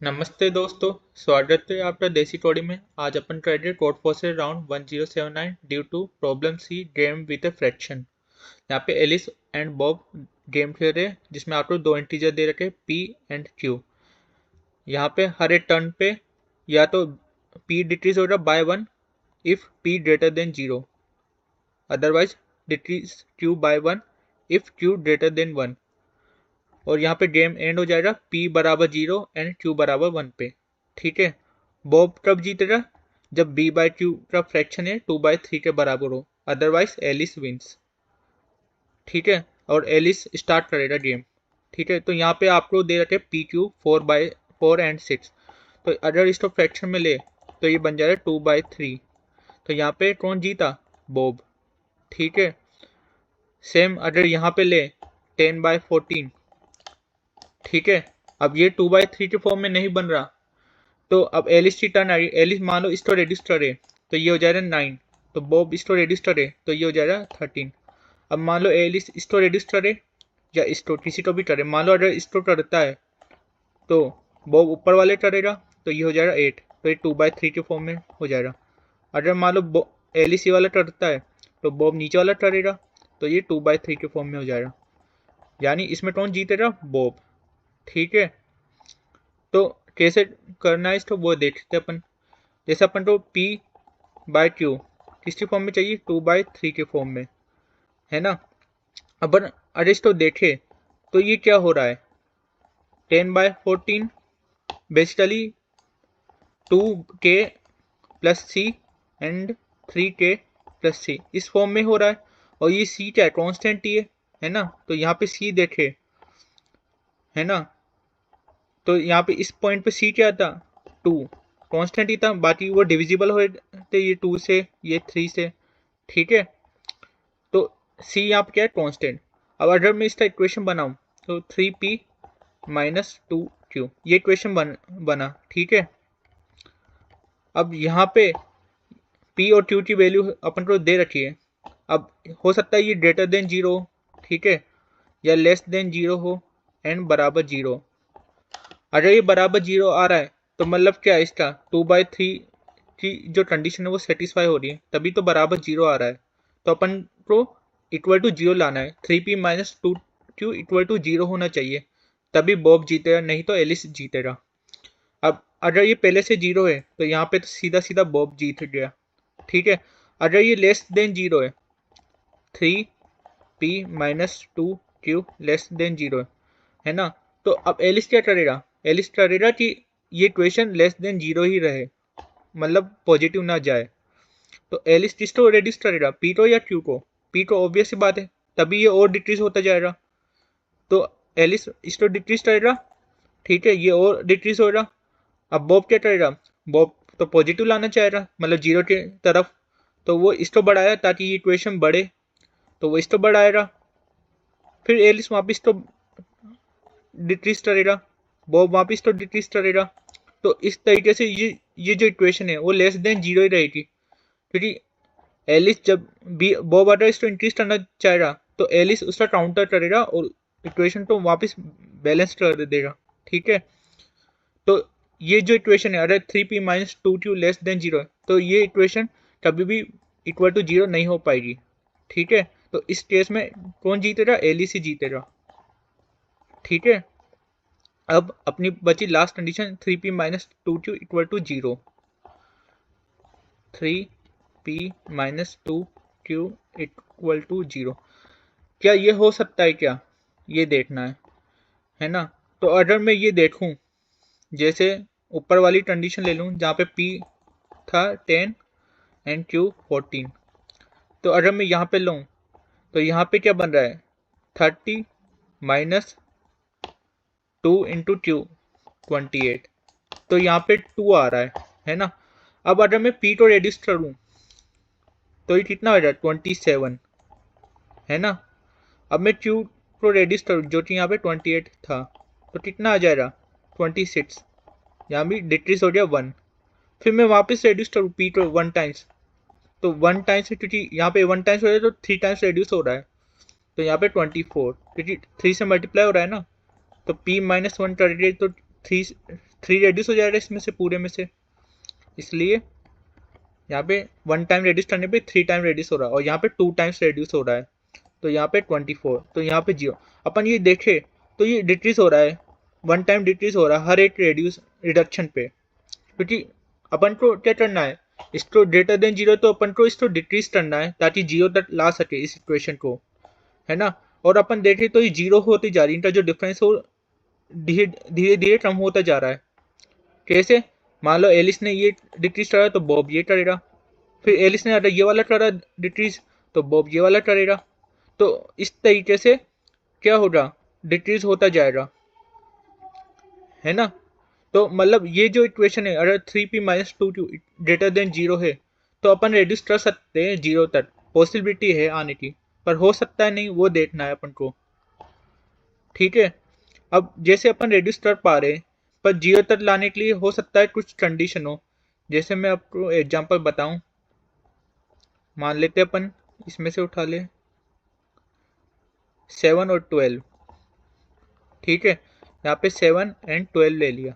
नमस्ते दोस्तों, स्वागत है आपका देसी टोड़ी में। आज अपन traded Codeforces round 1079 due to problem C game with a fraction. यहाँ पे एलिस एंड बॉब गेम खेल रहे हैं जिसमें आपको दो इंटीजर दे रखे पी एंड क्यू। यहाँ पे हर एक टर्न पे या तो पी डिक्रीज हो रहा by 1 if P greater than 0, otherwise decrease Q by 1 if Q greater than 1। और यहाँ पे गेम एंड हो जाएगा P बराबर 0 एंड Q बराबर 1 पे। ठीक है, बॉब कब जीतेगा? जब B बाई क्यू का फ्रैक्शन है 2/3 के बराबर हो, अदरवाइज एलिस विंस। ठीक है, और एलिस स्टार्ट करेगा गेम। ठीक है, तो यहाँ पे आपको दे रखे PQ 4/4 एंड 6। तो अगर इसको फ्रैक्शन में ले तो ये बन जाएगा 2/3। तो यहाँ पे कौन जीता? बॉब। ठीक है, सेम अगर यहाँ पे ले 10/14। ठीक है, अब ये 2/3 के फॉर्म में नहीं बन रहा, तो अब एलिस की टर्न आ गई। एलिस मान लो इसको रेड्यूस करे तो ये हो जाएगा 9, तो बॉब इसको रेड्यूस करे तो ये हो जाएगा 13। अब मान लो एलिस इसको रेड्यूस करे या इसको किसी को भी करे, मान लो अगर इसको करता है तो बॉब ऊपर वाले करेगा तो ये हो जाएगा 8, तो ये 2/3 के फॉर्म में हो जाएगा। अगर मान लो एलिस ये वाला करता है तो बॉब नीचे वाला करेगा तो ये 2/3 के फॉर्म में हो जाएगा। यानी इसमें कौन जीतेगा? बॉब। ठीक है, तो कैसे करना है इसको वो देखते हैं अपन। जैसे अपन को P बाय क्यू किसके फॉर्म में चाहिए? 2/3 के फॉर्म में, है ना। अपन अरे इसको देखे तो ये क्या हो रहा है? 10/14 basically 2k plus C and 3k plus C इस फॉर्म में हो रहा है। और ये सी क्या है? कॉन्स्टेंट ही है ना। तो यहाँ पे सी देखे, है ना, तो यहाँ पे इस पॉइंट पे सी क्या था? 2 कांस्टेंट ही था, बाकी वो डिविजिबल हो थे, ये 2 से ये 3 से। ठीक है, तो सी यहाँ पे क्या है? कांस्टेंट। अब अगर मैं इसका इक्वेशन बनाऊं तो 3p माइनस 2q ये इक्वेशन बना। ठीक है, अब यहाँ पे p और q की वैल्यू अपन को दे रखी है। अब हो सकता है ये ग्रेटर देन 0, ठीक है, या लेस देन 0 हो एंड बराबर 0। अगर ये बराबर 0 आ रहा है तो मतलब क्या है? इसका 2/3 की जो कंडीशन है वो सेटिस्फाई हो रही है, तभी तो बराबर 0 आ रहा है। तो अपन को इक्वल टू 0 लाना है। 3p minus 2q equal to 0 होना चाहिए, तभी बॉब जीतेगा, नहीं तो एलिस जीतेगा। अब अगर ये पहले से 0 है तो यहाँ पे तो सीधा सीधा बॉब जीत गया। ठीक है, अगर ये लेस देन 0 है, 3p minus 2q less than 0 है ना, तो अब एलिस क्या करेगा? एलिस करेगा कि ये इक्वेशन लेस देन 0 ही रहे, मतलब पॉजिटिव ना जाए। तो एलिस किसको रेड्यूस करेगा? पी को या क्यू को? पी को, ऑब्वियस सी बात है, तभी ये और डिक्रीज होता जाएगा। तो एलिस इसको डिक्रीज करेगा, ठीक है, ये और डिक्रीज होगा। अब बॉब क्या करेगा? बॉब तो पॉजिटिव लाना चाहेगा, मतलब 0 की तरफ, तो वो इसको बढ़ाया ताकि ये इक्वेशन बढ़े, तो वो इसको बढ़ाएगा। फिर एलिस वापिस तो डिक्रीज करेगा, बॉब वापिस तो डिक्रीज करेगा। तो इस तरीके से ये जो इक्वेशन है वो लेस देन 0 ही रहेगी, क्योंकि एलिस जब बी बॉब अगर इसको इंक्रीज करना चाहेगा तो एलिस उसका काउंटर करेगा और इक्वेशन को वापस बैलेंस कर देगा। ठीक है, तो ये जो इक्वेशन है, अगर 3p minus 2q less than 0 है तो ये इक्वेशन कभी भी इक्वल टू 0 नहीं हो पाएगी। ठीक है, तो इस केस में कौन जीतेगा? एलिस ही जीतेगा। ठीक है, अब अपनी बची last condition 3p minus 2q equal to 0। 3p minus 2q equal to 0, क्या ये हो सकता है? क्या ये देखना है ना। तो अगर मैं ये देखूं, जैसे ऊपर वाली कंडीशन ले लूं जहाँ पे p था 10 एंड q 14, तो अगर मैं यहाँ पे लूं तो यहाँ पे क्या बन रहा है? 30 माइनस 2 इंटू क्यू 28, तो यहाँ पे 2 आ रहा है ना। अब अगर मैं p को रेड्यूस करूँ तो ये कितना हो जाए? 27, है ना। अब मैं q को रेड्यूस करूँ जो कि यहाँ पे 28 था, तो कितना आ जाएगा? 26, यहाँ भी डिक्रीज हो गया 1। फिर मैं वापस रेड्यूस करूँ p को 1 टाइम्स, तो 1 टाइम्स, क्योंकि यहाँ पे 1 टाइम्स हो रहा है तो 3 टाइम्स रेड्यूस हो रहा है, तो यहाँ पे 24, क्योंकि 3 से मल्टीप्लाई हो रहा है ना। तो p माइनस 1 करेंगे तो 3 3 रेड्यूस हो जाएगा इसमें से, पूरे में से, इसलिए यहाँ पे 1 टाइम रेड्यूस करने पे 3 टाइम रेड्यूस हो रहा है, और यहाँ पे 2 टाइम्स रेड्यूस हो रहा है, तो यहाँ पे 24, तो यहाँ पे 0। अपन ये देखे तो ये डिक्रीज हो रहा है, 1 टाइम डिक्रीज हो रहा है हर एक रिडक्शन पे, क्योंकि अपन को क्या करना है, इसको ग्रेटर देन 0, तो अपन को इसको डिक्रीज करना है ताकि 0 तक ला सके इस इक्वेशन को, है ना। और अपन देखें तो ये 0 होती जा रही है, इनका जो डिफरेंस हो धीरे धीरे कम होता जा रहा है। कैसे, मान लो एलिस ने ये डिक्रीज करा तो बॉब ये करेगा, फिर एलिस ने ये वाला करा डिक्रीज तो बॉब ये वाला करेगा, तो इस तरीके से क्या होगा, डिक्रीज होता जाएगा, है ना। तो मतलब ये जो इक्वेशन है, अगर 3p minus 2q greater than 0 है, तो अपन रेड्यूस कर सकते हैं 0 तक, पॉसिबिलिटी है आने की, पर हो सकता है नहीं, वो देखना है अपन को, ठीक है। अब जैसे अपन रेड्यूस कर पा रहे हैं, पर 0 तक लाने के लिए हो सकता है कुछ कंडीशन हो, जैसे मैं आपको एग्जांपल बताऊं, मान लेते अपन इसमें से उठा ले 7 और 12, ठीक है, यहाँ पे 7 एंड 12 ले लिया।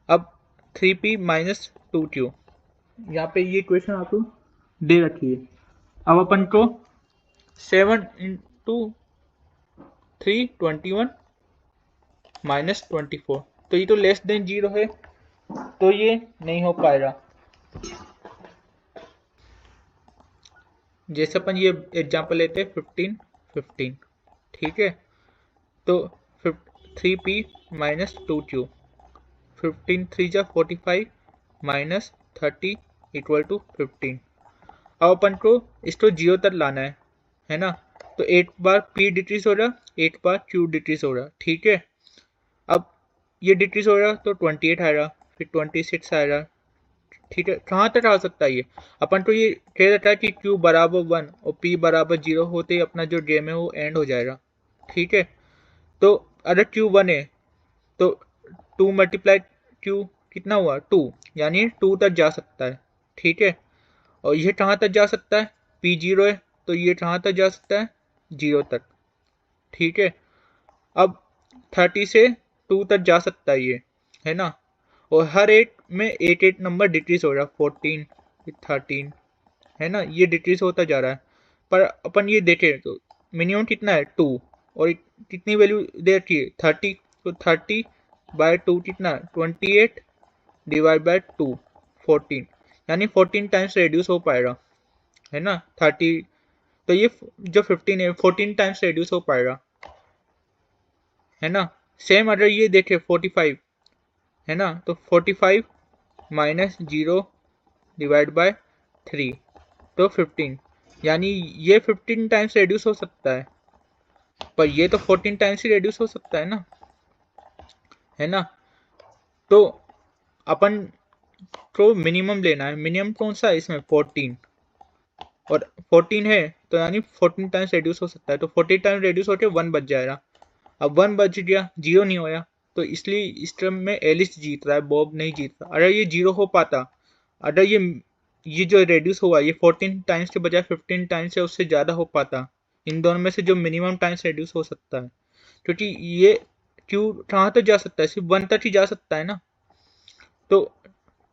अब 3p माइनस 2q, यहाँ पे ये इक्वेशन आपको दे रखी है। अब अपन को 7 इंटू 3 21 माइनस 24, तो ये तो लेस देन 0 है, तो ये नहीं हो पाएगा। जैसे अपन ये एग्जांपल लेते हैं 15 15, ठीक है, तो 3p माइनस 2q, 15 3 जा 45 माइनस 30 इक्वल टू 15। अब अपन को इसको 0 तक लाना है ना, तो 8 बार p डिक्रीज हो रहा, 8 बार q डिक्रीज हो रहा, ठीक है। अब ये डिक्रीज हो रहा तो 28 आएगा, फिर 26 आएगा, ठीक है। कहाँ तक आ सकता है ये, अपन तो ये कह रहा था कि q बराबर 1 और p बराबर 0 होते ही अपना जो गेम है वो एंड हो जाएगा, ठीक है। तो अगर q 1 है तो 2 मल्टीप्लाई q कितना हुआ 2, यानी 2 तक जा सकता है, ठीक है। और ये कहाँ तक जा सकता है, p 0 है तो ये कहाँ तक जा सकता है 0 तक, ठीक है। अब 30 से 2 तक जा सकता है ये, है ना। और हर एक में एक नंबर डिक्रीज हो रहा है, 14 फिर 13, है ना, ये डिक्रीज होता जा रहा है। पर अपन ये देखें तो मिनिमम कितना है 2, और कितनी वैल्यू दे रखी है 30, तो 30 बाय 2 कितना 28 डिवाइड बाय 2 14, यानी 14 टाइम्स रेड्यूस हो पाएगा, है ना 30, तो ये जो 15 है 14 टाइम्स रेड्यूस हो पाएगा, है ना। सेम अगर ये देखें 45, है ना, तो 45 माइनस 0 डिवाइड बाय 3, तो 15, यानी ये 15 टाइम्स रेड्यूस हो सकता है, पर ये तो 14 टाइम्स ही रेड्यूस हो सकता है ना, है ना। तो अपन को मिनिमम लेना है, मिनिमम कौन सा है इसमें 14, और 14 है तो यानी 14 टाइम्स रेड्यूस हो सकता है, तो 40 टाइम्स रेड्यूस होकर 1 बच जाएगा। अब 1 बच गया, 0 नहीं होया, तो इसलिए इस टर्म में एलिस जीत रहा है, बॉब नहीं जीत रहा। अगर ये 0 हो पाता, अगर ये जो रेड्यूस हुआ ये 14 टाइम्स के बजाय 15 टाइम्स या उससे ज़्यादा हो पाता, इन दोनों में से जो मिनिमम टाइम्स रेड्यूस हो सकता है, क्योंकि ये क्यू कहाँ तक जा सकता है, सिर्फ 1 तक ही जा सकता है ना। तो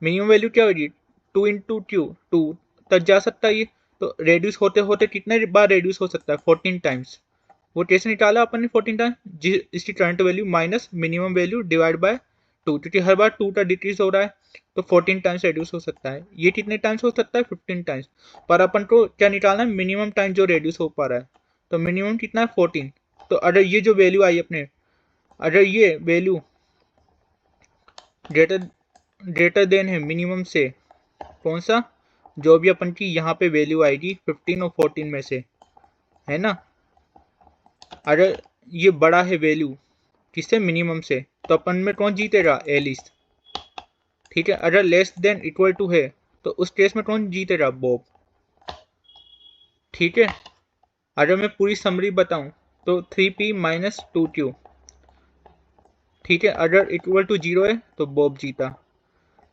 मिनिमम वैल्यू क्या होगी 2 इंटू क्यू, 2 तक जा सकता है ये, तो रेड्यूस होते होते कितने बार रेड्यूस हो सकता है 14 टाइम्स। वो कैसे निकाला अपन ने 14 टाइम्स, इसकी current value minus minimum value divide by 2, क्योंकि हर बार 2 का डिक्रीज हो रहा है, तो 14 टाइम्स रेड्यूस हो सकता है। ये कितने टाइम्स हो सकता है 15 टाइम्स, पर अपन को क्या निकालना है मिनिमम टाइम जो रेड्यूस हो पा रहा है, तो मिनिमम कितना है 14। तो अगर ये जो वैल्यू आई अपने, अगर ये वैल्यू ग्रेटर देन है मिनिमम से, कौन सा, जो भी अपन की यहाँ पे वैल्यू आएगी 15 और 14 में से, है ना। अगर ये बड़ा है वैल्यू किससे, मिनिमम से, तो अपन में कौन जीतेगा एलिस, ठीक है। अगर लेस देन इक्वल टू है तो उस केस में कौन जीतेगा बॉब, ठीक है। अगर मैं पूरी समरी बताऊं तो 3p माइनस 2q, ठीक है। अगर इक्वल टू 0 है तो बॉब जीता,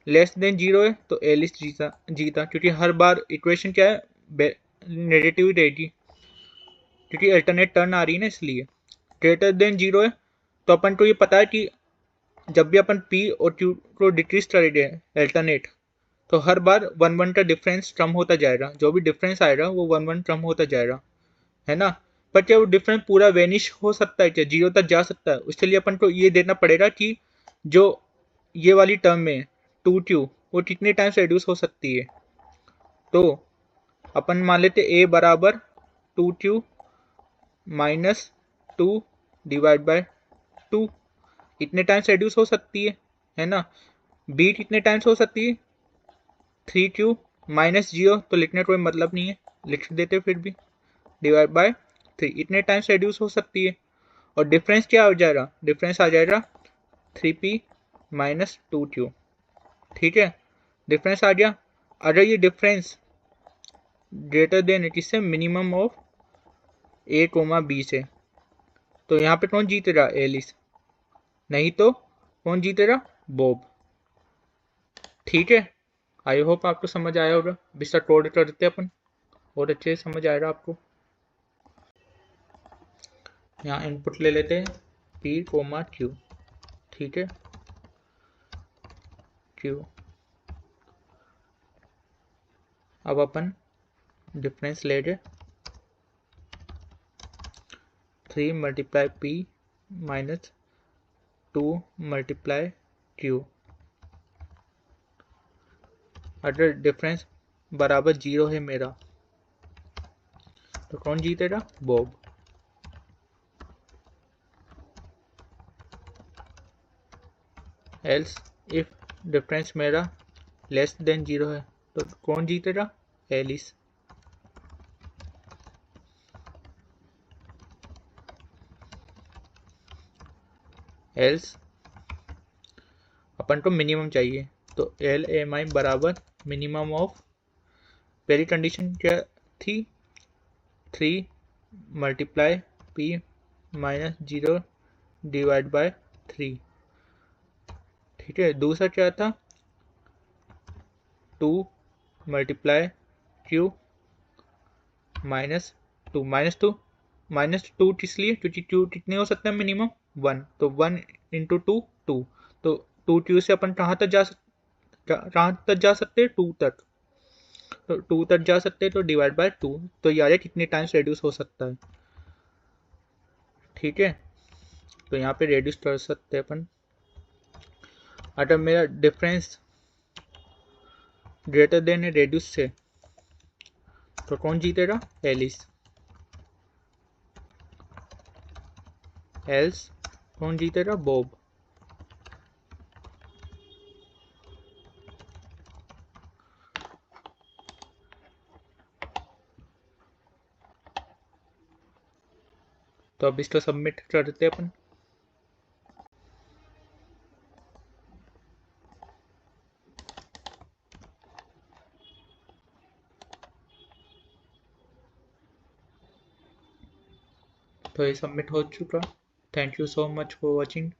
लेस देन 0 है तो एलिस जीता, क्योंकि हर बार इक्वेशन क्या है नेगेटिव रहेगी, क्योंकि अल्टरनेट टर्न आ रही है ना, इसलिए। ग्रेटर देन 0 है तो अपन को ये पता है कि जब भी अपन P और Q को डिक्रीज करेंगे अल्टरनेट, तो हर बार 1-1 का डिफरेंस कम होता जाएगा, जो भी डिफरेंस आएगा वो 1-1 कम होता जाएगा, है ना। पर क्या वो डिफरेंस पूरा वेनिश हो सकता है, क्या जीरो तक जा सकता है? उसके लिए अपन को ये देना पड़ेगा कि जो ये वाली टर्म में 2Q वो कितने टाइम्स रिड्यूस हो सकती है। तो अपन मान लेते A बराबर 2Q माइनस 2 डिवाइड बाय 2, इतने टाइम्स रिड्यूस हो सकती है ना। B कितने टाइम्स हो सकती है? 3Q माइनस 0, तो लिखने का कोई मतलब नहीं है, लिख देते फिर भी, डिवाइड बाय 3, इतने टाइम्स रिड्यूस हो सकती है। और डिफरेंस क्या हो जाएगा? डिफरेंस आ जाएगा 3P माइनस 2Q। ठीक है, डिफरेंस आ गया। अगर ये डिफरेंस ग्रेटर देन है किससे? Minimum of A comma B से, तो यहाँ पे कौन जीतेगा? एलिस। नहीं तो कौन जीतेगा? बॉब। ठीक है, आई होप आपको समझ आया होगा। बिस्तर कोड कर देते अपन और अच्छे से समझ आएगा आपको। यहाँ इनपुट ले लेते हैं P कोमा Q। ठीक है, Q। अब अपन डिफरेंस ले रहे 3 multiply P minus 2 multiply Q। अगर डिफरेंस बराबर 0 है मेरा, तो कौन जीतेगा? बॉब। एल्स इफ डिफरेंस मेरा लेस देन 0 है, तो कौन जीतेगा? एलिस। एल्स अपन को मिनिमम चाहिए, तो LMI बराबर मिनिमम ऑफ, पहली कंडीशन क्या थी? 3 multiply P minus 0 divide by 3। ठीक है, दूसरा क्या था? 2 multiply Q minus 2 minus two किस लिए? क्योंकि Q कितने हो सकते हैं मिनिमम? 1, तो 1 इंटू 2 2, तो 2Q से अपन कहाँ तक जा सकते हैं? 2 तक, तो 2 तक जा सकते हैं, तो डिवाइड बाय 2, तो यार कितने टाइम्स रेड्यूस हो सकता है। ठीक है, तो यहाँ पे रेड्यूस कर सकते हैं अपन। अगर मेरा डिफरेंस ग्रेटर देन है रेड्यूस से, तो कौन जीतेगा? एलिस। एल्स कौन जीतेगा? बॉब। तो अब इसको सबमिट कर देते हैं अपन। तो ये सबमिट हो चुका। Thank you so much for watching.